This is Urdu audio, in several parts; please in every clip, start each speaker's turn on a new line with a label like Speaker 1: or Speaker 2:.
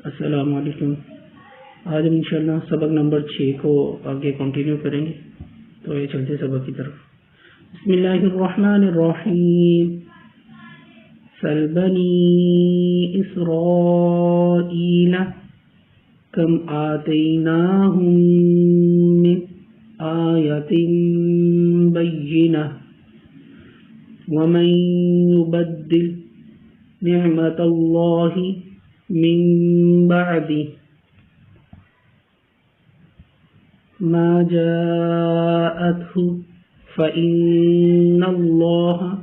Speaker 1: السلام علیکم۔ آج ہم انشاءاللہ سبق نمبر 6 کو آگے کنٹینیو کریں گے، تو یہ چلتے سبق کی طرف۔ بسم اللہ الرحمن الرحیم۔ سل بنی اسرائیل کم آتیناہم من آیۃ بینہ ومن یبدل نعمت اللہ من بعد ما جاءته فإن الله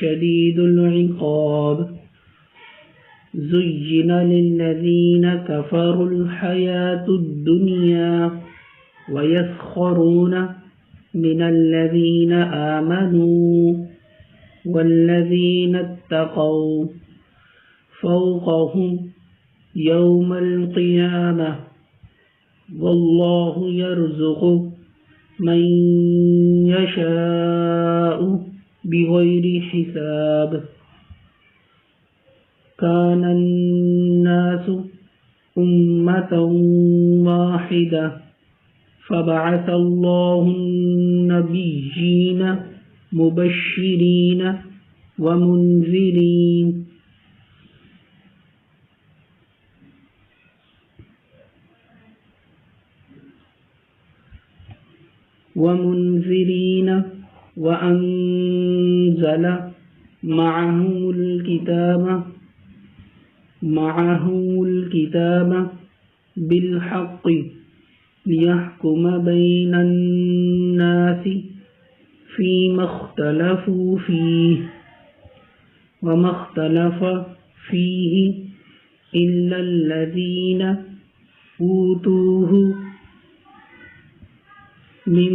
Speaker 1: شديد العقاب زين للذين كفروا الحياة الدنيا ويسخرون من الذين آمنوا والذين اتقوا فوقهم يوم القيامة والله يرزق من يشاء بغير حساب كان الناس أمة واحدة فبعث الله النبيين مبشرين ومنذرين وأنزل معهم الكتاب بالحق ليحكم بين الناس فيما اختلفوا فيه وما اختلف فيه إلا الذين أوتوه من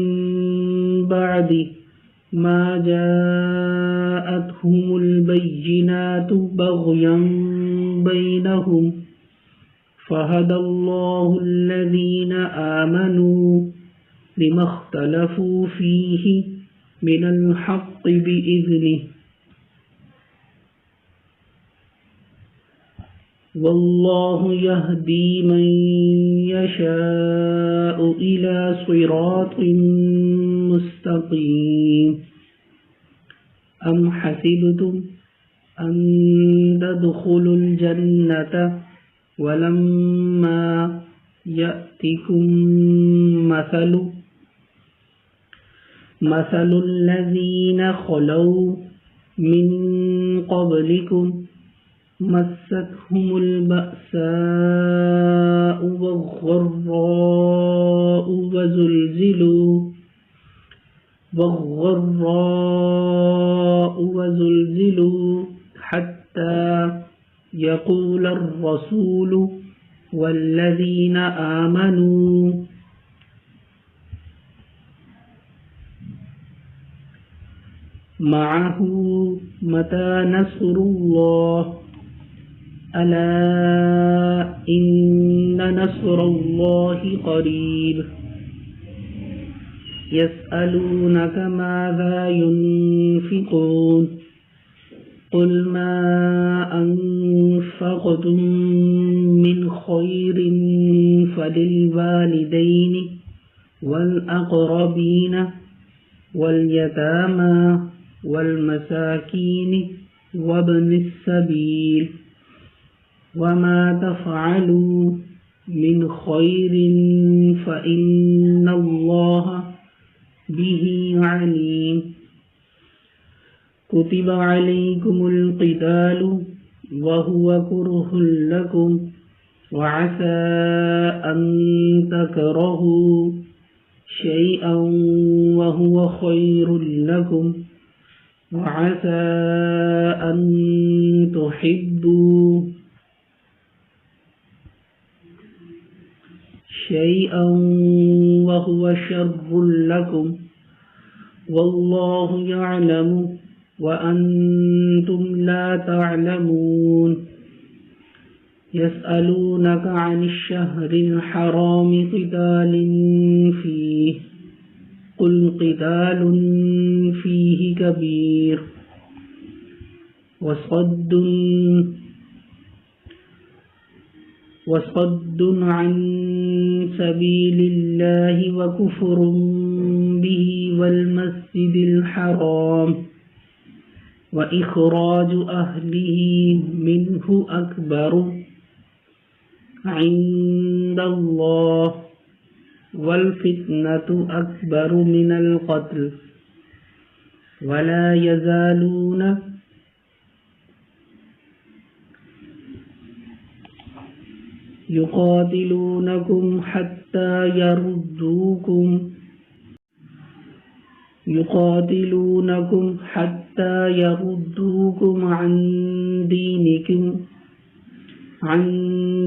Speaker 1: بعد ما جاءتهم البينات بغيا بينهم فهدى الله الذين آمنوا لما اختلفوا فيه من الحق بإذنه والله يهدي من يشاء إلى صراط مستقيم أم حسبتم أن تدخلوا الجنة ولما يأتكم مثل الذين خلوا من قبلكم مستهم البأساء والضراء وزلزلوا حتى يقول الرسول والذين آمنوا معه متى نصر الله ألا إن نصر الله قريب يسألونك ماذا ينفقون قل ما أنفقتم من خير فللوالدين والأقربين واليتامى والمساكين وابن السبيل وما تفعلوا من خير فإن الله به عليم كتب عليكم القتال وهو كره لكم وعسى أن تكرهوا شيئا وهو خير لكم وعسى أن تحبوا شيئا وهو شر لكم والله يعلم وأنتم لا تعلمون يسألونك عن الشهر الحرام قتال فيه قل قتال فيه كبير وصد وصد عن سبيل الله وكفر به والمسجد الحرام وإخراج أهله منه أكبر عند الله والفتنة أكبر من القتل ولا يزالون يقاتلونكم حتى يردوكم عن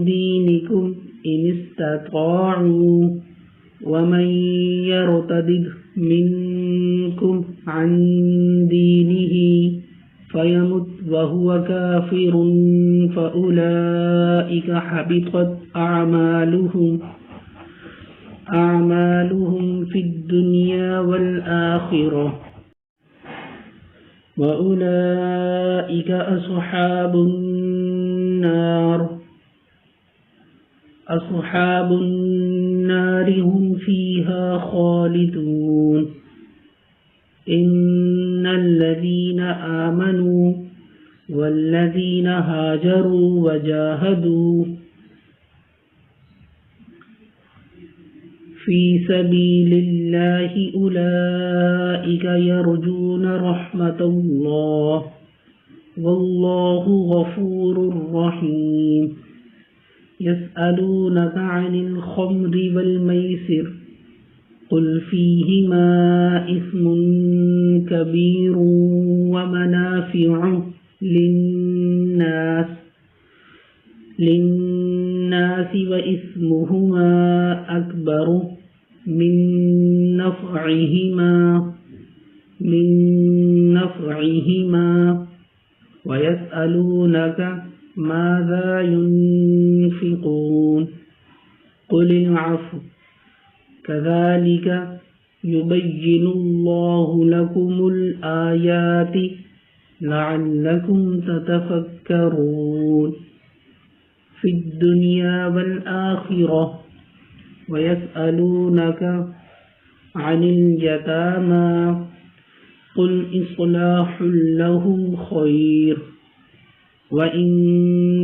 Speaker 1: دينكم إن استطاعوا ومن يرتد منكم عن دينه فيمت وهو كافر فأولئك حبطت أعمالهم في الدنيا والآخرة وأولئك أصحاب النار هم فيها خالدون إن الذين آمنوا والذين هاجروا وجاهدوا في سبيل الله أولئك يرجون رحمة الله والله غفور رحيم يسألونك عن الخمر والميسر قل فيهما إثم كبير ومنافع للناس وإثمهما أكبر من نفعهما ويسألونك ماذا ينفقون قل العفو كذلك يبين الله لكم الآيات لعلكم تتفكرون في الدنيا والآخرة ويسألونك عن اليتامى قل إصلاح لهم خير وإن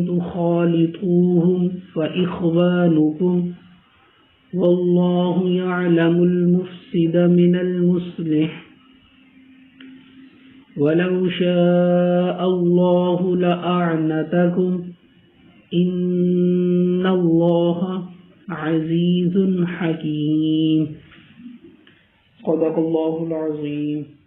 Speaker 1: تخالطوهم فإخوانكم والله يعلم المفسد من المصلح ولو شاء الله لأعنتكم إن الله عزيز حكيم صدق الله العظيم.